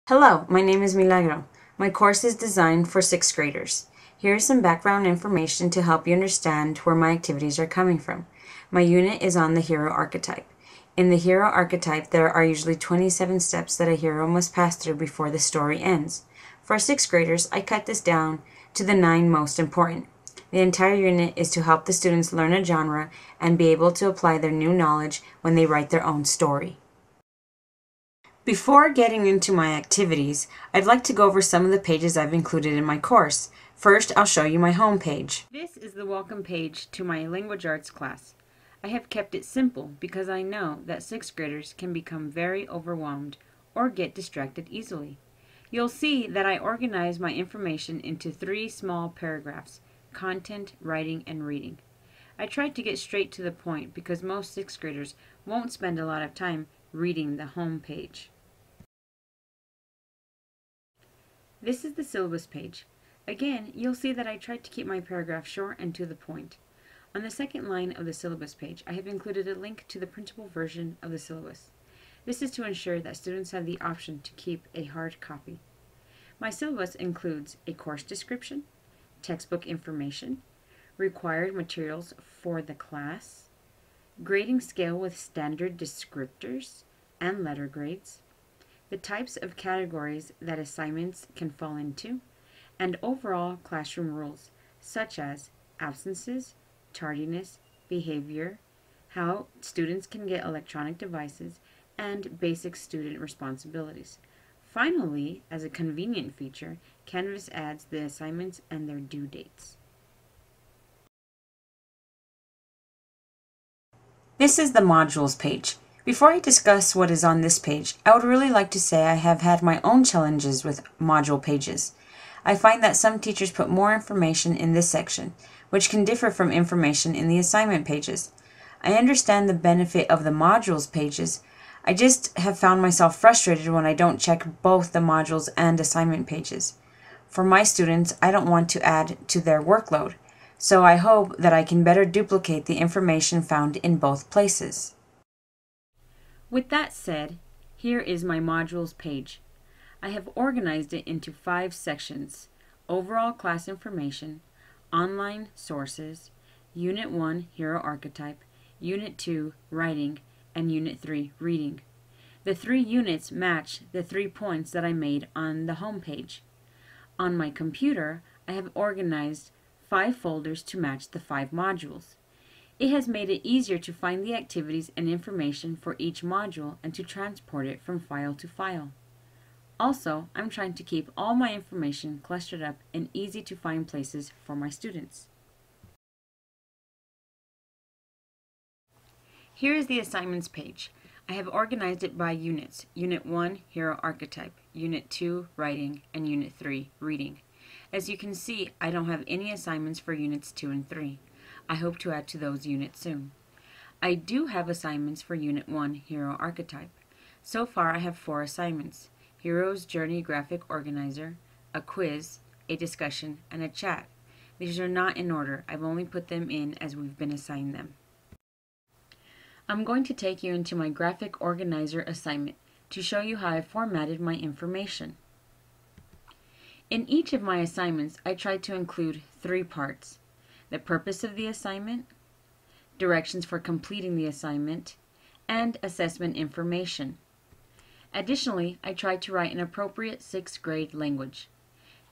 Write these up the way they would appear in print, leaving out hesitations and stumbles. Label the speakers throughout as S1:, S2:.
S1: Hello, my name is Milagro. My course is designed for 6th graders. Here is some background information to help you understand where my activities are coming from. My unit is on the hero archetype. In the hero archetype, there are usually 27 steps that a hero must pass through before the story ends. For 6th graders, I cut this down to the 9 most important. The entire unit is to help the students learn a genre and be able to apply their new knowledge when they write their own story. Before getting into my activities, I'd like to go over some of the pages I've included in my course. First, I'll show you my home page. This is the welcome page to my language arts class. I have kept it simple because I know that 6th graders can become very overwhelmed or get distracted easily. You'll see that I organize my information into 3 small paragraphs: content, writing, and reading. I tried to get straight to the point because most 6th graders won't spend a lot of time reading the home page. This is the syllabus page. Again, you'll see that I tried to keep my paragraph short and to the point. On the second line of the syllabus page, I have included a link to the printable version of the syllabus. This is to ensure that students have the option to keep a hard copy. My syllabus includes a course description, textbook information, required materials for the class, grading scale with standard descriptors and letter grades, the types of categories that assignments can fall into, and overall classroom rules such as absences, tardiness, behavior, how students can get electronic devices, and basic student responsibilities. Finally, as a convenient feature, Canvas adds the assignments and their due dates. This is the modules page. Before I discuss what is on this page, I would really like to say I have had my own challenges with module pages. I find that some teachers put more information in this section, which can differ from information in the assignment pages. I understand the benefit of the modules pages. I just have found myself frustrated when I don't check both the modules and assignment pages. For my students, I don't want to add to their workload, so I hope that I can better duplicate the information found in both places. With that said, here is my modules page. I have organized it into 5 sections: overall class information, online sources, Unit 1 hero archetype, Unit 2 writing, and Unit 3 reading. The 3 units match the 3 points that I made on the home page. On my computer, I have organized 5 folders to match the 5 modules. It has made it easier to find the activities and information for each module and to transport it from file to file. Also, I'm trying to keep all my information clustered up in easy to find places for my students. Here is the assignments page. I have organized it by units: Unit 1 hero archetype, Unit 2 writing, and Unit 3 reading. As you can see, I don't have any assignments for Units 2 and 3. I hope to add to those units soon. I do have assignments for Unit 1 hero archetype. So far I have 4 assignments: Hero's Journey Graphic Organizer, a quiz, a discussion, and a chat. These are not in order. I've only put them in as we've been assigned them. I'm going to take you into my graphic organizer assignment to show you how I formatted my information. In each of my assignments, I tried to include 3 parts: the purpose of the assignment, directions for completing the assignment, and assessment information. Additionally, I tried to write an appropriate 6th grade language.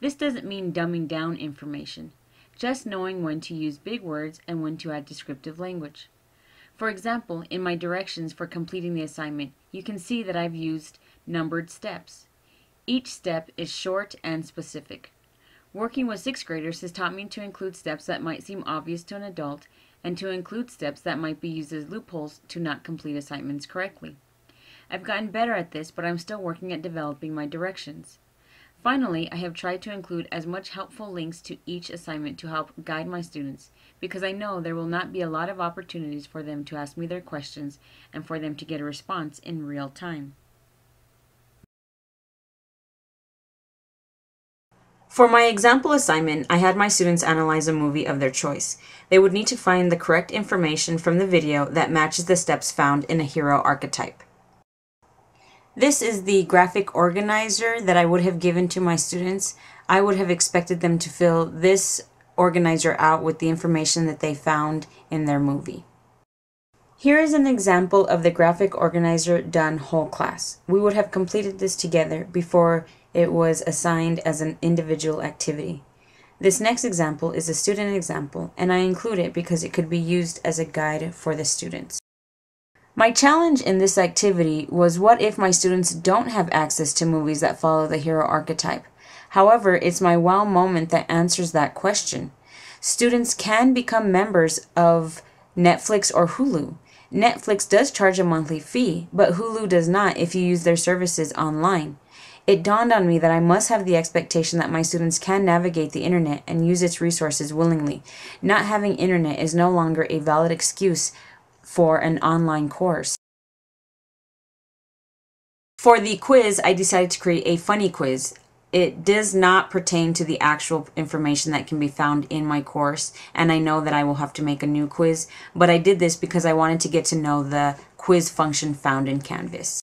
S1: This doesn't mean dumbing down information, just knowing when to use big words and when to add descriptive language. For example, in my directions for completing the assignment, you can see that I've used numbered steps. Each step is short and specific. Working with 6th graders has taught me to include steps that might seem obvious to an adult and to include steps that might be used as loopholes to not complete assignments correctly. I've gotten better at this, but I'm still working at developing my directions. Finally, I have tried to include as much helpful links to each assignment to help guide my students, because I know there will not be a lot of opportunities for them to ask me their questions and for them to get a response in real time. For my example assignment, I had my students analyze a movie of their choice. They would need to find the correct information from the video that matches the steps found in a hero archetype. This is the graphic organizer that I would have given to my students. I would have expected them to fill this organizer out with the information that they found in their movie. Here is an example of the graphic organizer done whole class. We would have completed this together before it was assigned as an individual activity. This next example is a student example, and I include it because it could be used as a guide for the students. My challenge in this activity was, what if my students don't have access to movies that follow the hero archetype? However, it's my wow moment that answers that question. Students can become members of Netflix or Hulu. Netflix does charge a monthly fee, but Hulu does not if you use their services online. It dawned on me that I must have the expectation that my students can navigate the internet and use its resources willingly. Not having internet is no longer a valid excuse for an online course. For the quiz, I decided to create a funny quiz. It does not pertain to the actual information that can be found in my course, and I know that I will have to make a new quiz, but I did this because I wanted to get to know the quiz function found in Canvas.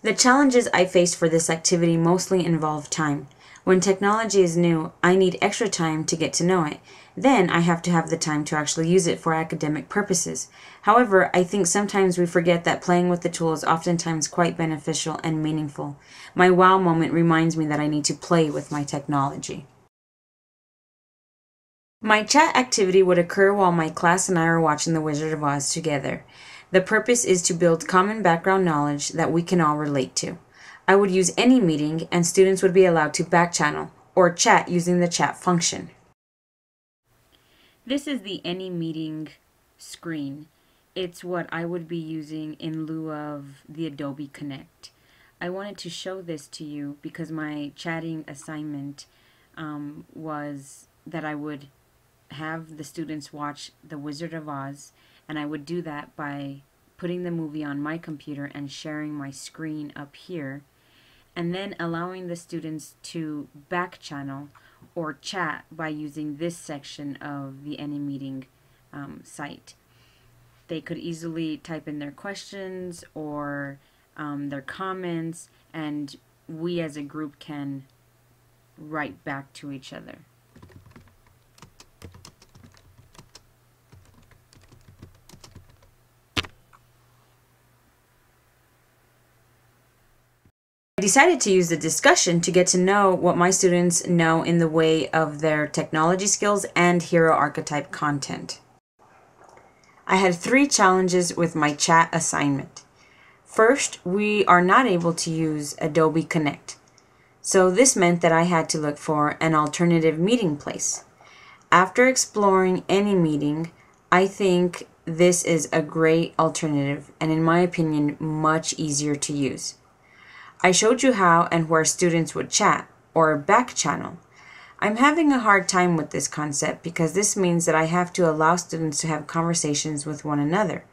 S1: The challenges I faced for this activity mostly involve time. When technology is new, I need extra time to get to know it. Then I have to have the time to actually use it for academic purposes. However, I think sometimes we forget that playing with the tool is oftentimes quite beneficial and meaningful. My wow moment reminds me that I need to play with my technology. My chat activity would occur while my class and I are watching The Wizard of Oz together. The purpose is to build common background knowledge that we can all relate to. I would use any meeting, and students would be allowed to backchannel or chat using the chat function. This is the Any Meeting screen. It's what I would be using in lieu of the Adobe Connect. I wanted to show this to you because my chatting assignment was that I would have the students watch The Wizard of Oz, and I would do that by putting the movie on my computer and sharing my screen up here, and then allowing the students to back channel or chat by using this section of the Any Meeting site. They could easily type in their questions or their comments, and we as a group can write back to each other. I decided to use the discussion to get to know what my students know in the way of their technology skills and hero archetype content. I had 3 challenges with my chat assignment. First, we are not able to use Adobe Connect, so this meant that I had to look for an alternative meeting place. After exploring Any Meeting, I think this is a great alternative and, in my opinion, much easier to use. I showed you how and where students would chat or back channel. I'm having a hard time with this concept because this means that I have to allow students to have conversations with one another.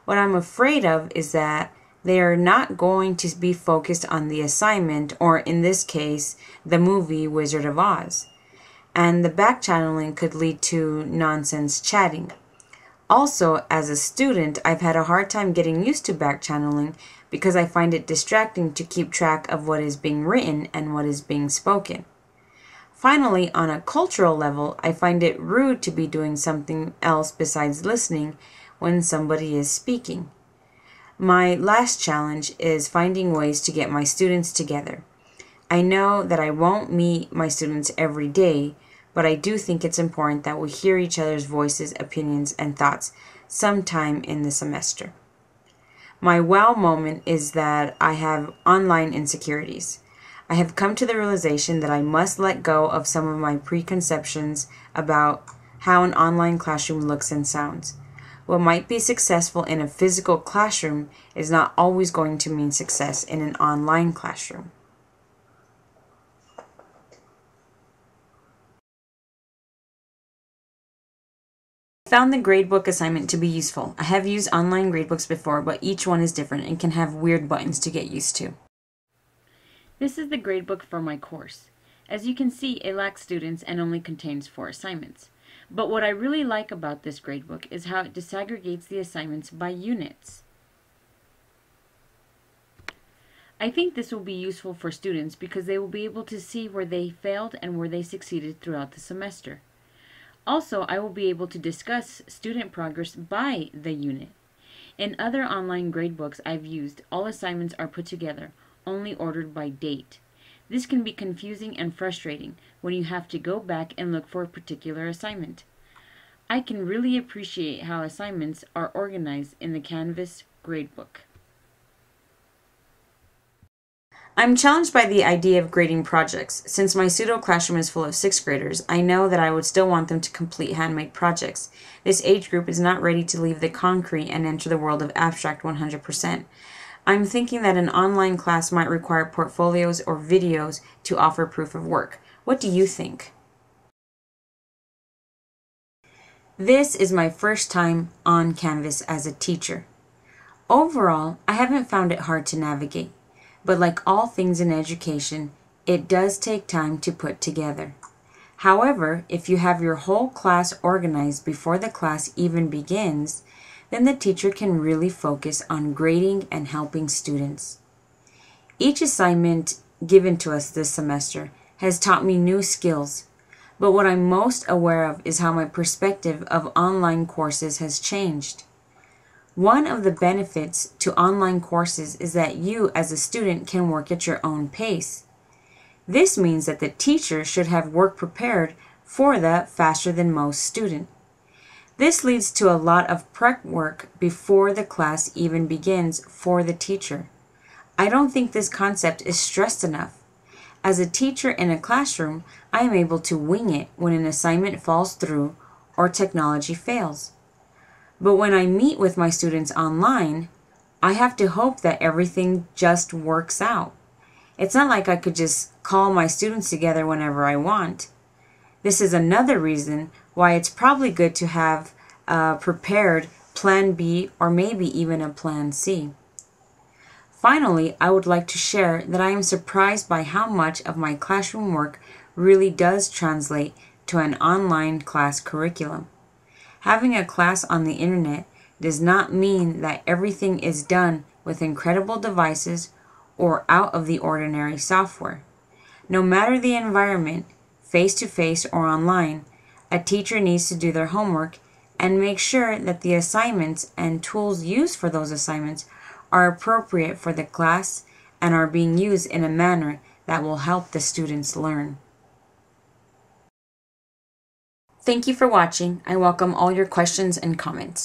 S1: What I'm afraid of is that they are not going to be focused on the assignment, or in this case, the movie Wizard of Oz. And the back channeling could lead to nonsense chatting. Also, as a student, I've had a hard time getting used to back channeling because I find it distracting to keep track of what is being written and what is being spoken. Finally, on a cultural level, I find it rude to be doing something else besides listening when somebody is speaking. My last challenge is finding ways to get my students together. I know that I won't meet my students every day, but I do think it's important that we hear each other's voices, opinions, and thoughts sometime in the semester. My wow moment is that I have online insecurities. I have come to the realization that I must let go of some of my preconceptions about how an online classroom looks and sounds. What might be successful in a physical classroom is not always going to mean success in an online classroom. I found the gradebook assignment to be useful. I have used online gradebooks before, but each one is different and can have weird buttons to get used to. This is the gradebook for my course. As you can see, it lacks students and only contains 4 assignments. But what I really like about this gradebook is how it disaggregates the assignments by units. I think this will be useful for students because they will be able to see where they failed and where they succeeded throughout the semester. Also, I will be able to discuss student progress by the unit. In other online gradebooks I've used, all assignments are put together, only ordered by date. This can be confusing and frustrating when you have to go back and look for a particular assignment. I can really appreciate how assignments are organized in the Canvas gradebook. I'm challenged by the idea of grading projects. Since my pseudo classroom is full of 6th graders, I know that I would still want them to complete handmade projects. This age group is not ready to leave the concrete and enter the world of abstract 100%. I'm thinking that an online class might require portfolios or videos to offer proof of work. What do you think? This is my first time on Canvas as a teacher. Overall, I haven't found it hard to navigate. But like all things in education, it does take time to put together. However, if you have your whole class organized before the class even begins, then the teacher can really focus on grading and helping students. Each assignment given to us this semester has taught me new skills, but what I'm most aware of is how my perspective of online courses has changed. One of the benefits to online courses is that you as a student can work at your own pace. This means that the teacher should have work prepared for the faster than most student. This leads to a lot of prep work before the class even begins for the teacher. I don't think this concept is stressed enough. As a teacher in a classroom, I am able to wing it when an assignment falls through or technology fails. But when I meet with my students online, I have to hope that everything just works out. It's not like I could just call my students together whenever I want. This is another reason why it's probably good to have a prepared plan B or maybe even a plan C. Finally, I would like to share that I am surprised by how much of my classroom work really does translate to an online class curriculum. Having a class on the internet does not mean that everything is done with incredible devices or out of the ordinary software. No matter the environment, face-to-face or online, a teacher needs to do their homework and make sure that the assignments and tools used for those assignments are appropriate for the class and are being used in a manner that will help the students learn. Thank you for watching. I welcome all your questions and comments.